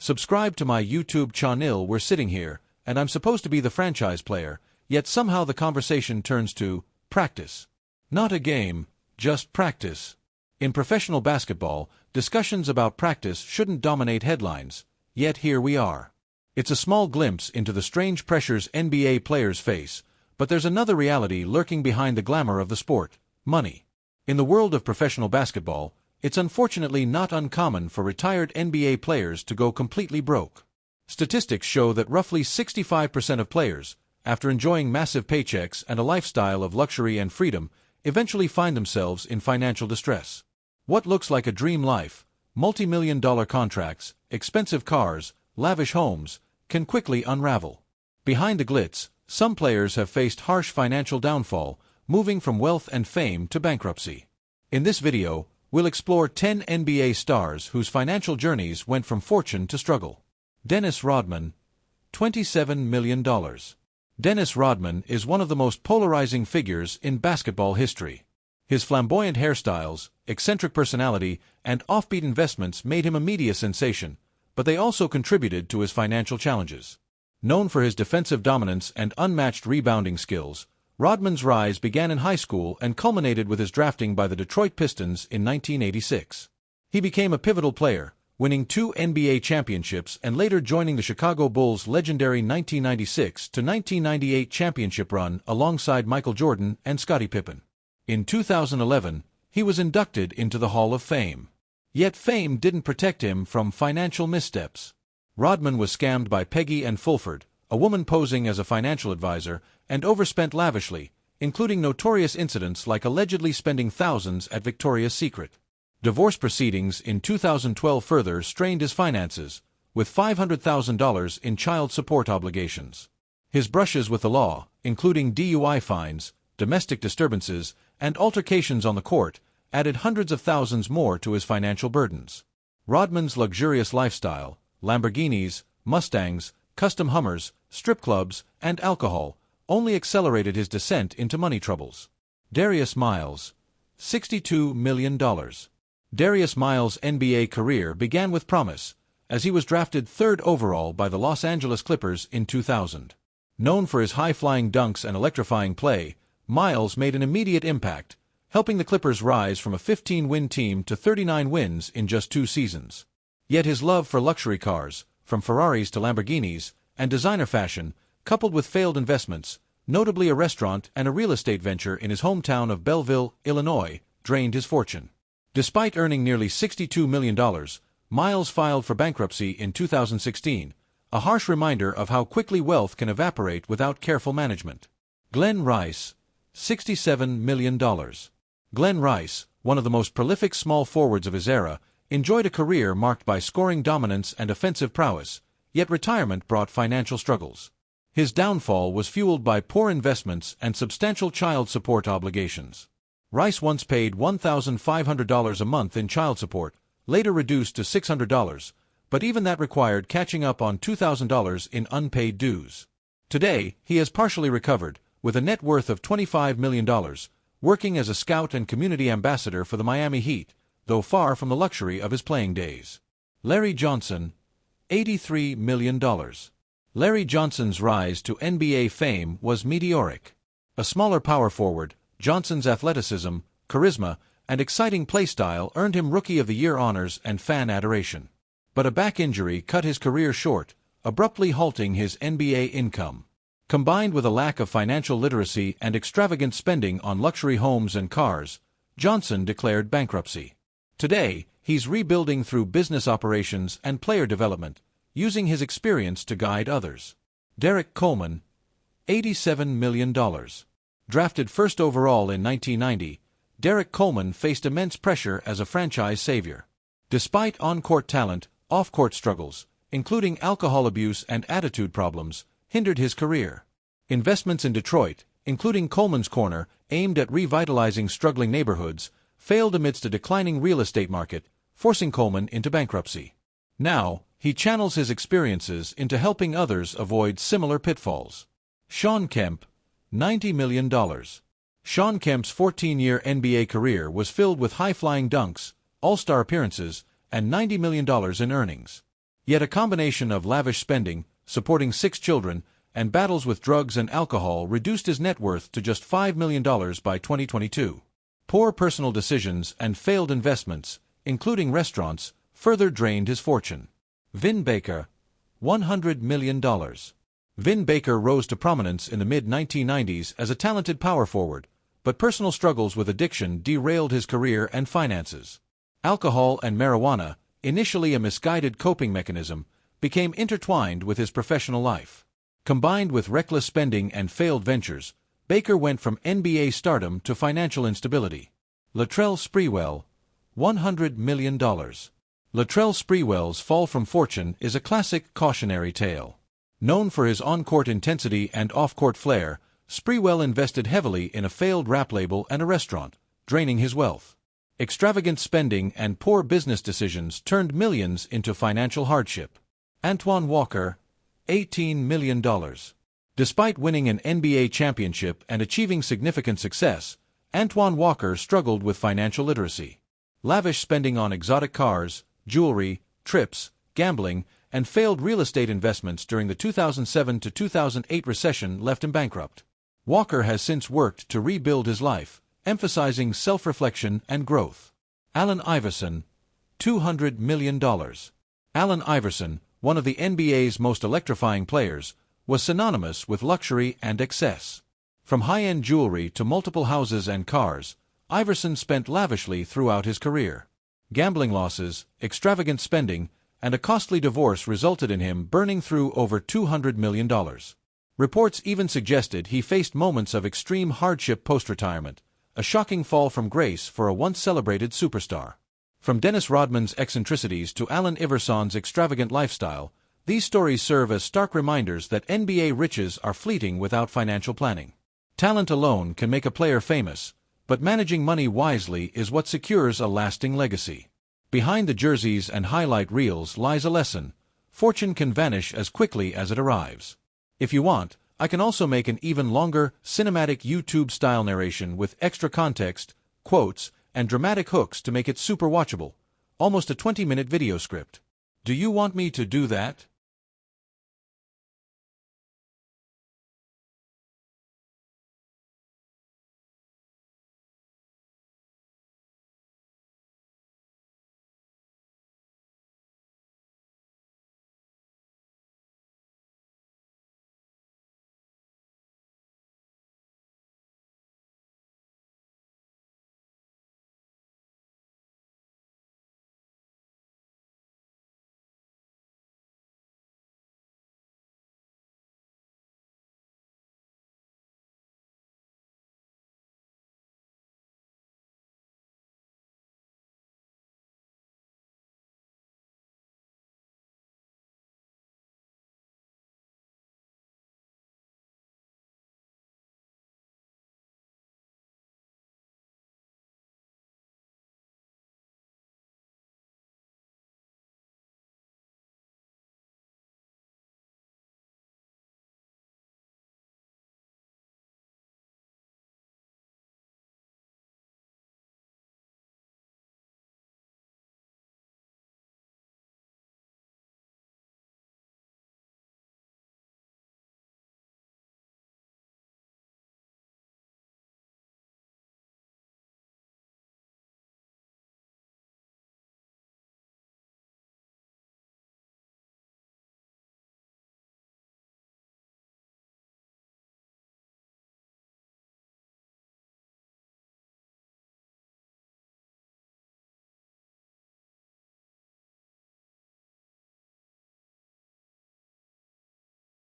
Subscribe to my YouTube channel. We're sitting here, and I'm supposed to be the franchise player, yet somehow the conversation turns to practice. Not a game, just practice. In professional basketball, discussions about practice shouldn't dominate headlines, yet here we are. It's a small glimpse into the strange pressures NBA players face, but there's another reality lurking behind the glamour of the sport: money. In the world of professional basketball, it's unfortunately not uncommon for retired NBA players to go completely broke. Statistics show that roughly 65% of players, after enjoying massive paychecks and a lifestyle of luxury and freedom, eventually find themselves in financial distress. What looks like a dream life, multi-million-dollar contracts, expensive cars, lavish homes, can quickly unravel. Behind the glitz, some players have faced harsh financial downfall, moving from wealth and fame to bankruptcy. In this video, we'll explore 10 NBA stars whose financial journeys went from fortune to struggle. Dennis Rodman, $27 million. Dennis Rodman is one of the most polarizing figures in basketball history. His flamboyant hairstyles, eccentric personality, and offbeat investments made him a media sensation, but they also contributed to his financial challenges. Known for his defensive dominance and unmatched rebounding skills, Rodman's rise began in high school and culminated with his drafting by the Detroit Pistons in 1986. He became a pivotal player, winning 2 NBA championships and later joining the Chicago Bulls' legendary 1996-1998 championship run alongside Michael Jordan and Scottie Pippen. In 2011, he was inducted into the Hall of Fame. Yet fame didn't protect him from financial missteps. Rodman was scammed by Peggy and Fulford, a woman posing as a financial advisor, and overspent lavishly, including notorious incidents like allegedly spending thousands at Victoria's Secret. Divorce proceedings in 2012 further strained his finances, with $500,000 in child support obligations. His brushes with the law, including DUI fines, domestic disturbances, and altercations on the court, added hundreds of thousands more to his financial burdens. Rodman's luxurious lifestyle, Lamborghinis, Mustangs, custom Hummers, strip clubs, and alcohol, only accelerated his descent into money troubles. Darius Miles, $62 million. Darius Miles' NBA career began with promise, as he was drafted 3rd overall by the Los Angeles Clippers in 2000. Known for his high-flying dunks and electrifying play, Miles made an immediate impact, helping the Clippers rise from a 15-win team to 39 wins in just 2 seasons. Yet his love for luxury cars, from Ferraris to Lamborghinis, and designer fashion, coupled with failed investments, notably a restaurant and a real estate venture in his hometown of Belleville, Illinois, drained his fortune. Despite earning nearly $62 million, Miles filed for bankruptcy in 2016, a harsh reminder of how quickly wealth can evaporate without careful management. Glenn Rice, $67 million. Glenn Rice, one of the most prolific small forwards of his era, enjoyed a career marked by scoring dominance and offensive prowess, yet retirement brought financial struggles. His downfall was fueled by poor investments and substantial child support obligations. Rice once paid $1,500 a month in child support, later reduced to $600, but even that required catching up on $2,000 in unpaid dues. Today, he has partially recovered, with a net worth of $25 million, working as a scout and community ambassador for the Miami Heat, though far from the luxury of his playing days. Larry Johnson, $83 million. Larry Johnson's rise to NBA fame was meteoric. A smaller power forward, Johnson's athleticism, charisma, and exciting play style earned him Rookie of the Year honors and fan adoration. But a back injury cut his career short, abruptly halting his NBA income. Combined with a lack of financial literacy and extravagant spending on luxury homes and cars, Johnson declared bankruptcy. Today, he's rebuilding through business operations and player development, using his experience to guide others. Derek Coleman, $87 million. Drafted 1st overall in 1990, Derek Coleman faced immense pressure as a franchise savior. Despite on-court talent, off-court struggles, including alcohol abuse and attitude problems, hindered his career. Investments in Detroit, including Coleman's Corner, aimed at revitalizing struggling neighborhoods, failed amidst a declining real estate market, forcing Coleman into bankruptcy. Now, he channels his experiences into helping others avoid similar pitfalls. Shawn Kemp, $90 million. Shawn Kemp's 14-year NBA career was filled with high-flying dunks, all-star appearances, and $90 million in earnings. Yet a combination of lavish spending, supporting 6 children, and battles with drugs and alcohol reduced his net worth to just $5 million by 2022. Poor personal decisions and failed investments, including restaurants, further drained his fortune. Vin Baker, $100 million. Vin Baker rose to prominence in the mid-1990s as a talented power forward, but personal struggles with addiction derailed his career and finances. Alcohol and marijuana, initially a misguided coping mechanism, became intertwined with his professional life. Combined with reckless spending and failed ventures, Baker went from NBA stardom to financial instability. Latrell Sprewell, $100 million. Latrell Sprewell's fall from fortune is a classic cautionary tale. Known for his on-court intensity and off-court flair, Sprewell invested heavily in a failed rap label and a restaurant, draining his wealth. Extravagant spending and poor business decisions turned millions into financial hardship. Antoine Walker, $18 million. Despite winning an NBA championship and achieving significant success, Antoine Walker struggled with financial literacy. Lavish spending on exotic cars, jewelry, trips, gambling, and failed real estate investments during the 2007 to 2008 recession left him bankrupt. Walker has since worked to rebuild his life, emphasizing self-reflection and growth. Allen Iverson, $200 million. Allen Iverson, one of the NBA's most electrifying players, was synonymous with luxury and excess. From high-end jewelry to multiple houses and cars, Iverson spent lavishly throughout his career. Gambling losses, extravagant spending, and a costly divorce resulted in him burning through over $200 million. Reports even suggested he faced moments of extreme hardship post-retirement, a shocking fall from grace for a once-celebrated superstar. From Dennis Rodman's eccentricities to Allen Iverson's extravagant lifestyle, these stories serve as stark reminders that NBA riches are fleeting without financial planning. Talent alone can make a player famous, but managing money wisely is what secures a lasting legacy. Behind the jerseys and highlight reels lies a lesson: fortune can vanish as quickly as it arrives. If you want, I can also make an even longer, cinematic YouTube-style narration with extra context, quotes, and dramatic hooks to make it super watchable, almost a 20-minute video script. Do you want me to do that?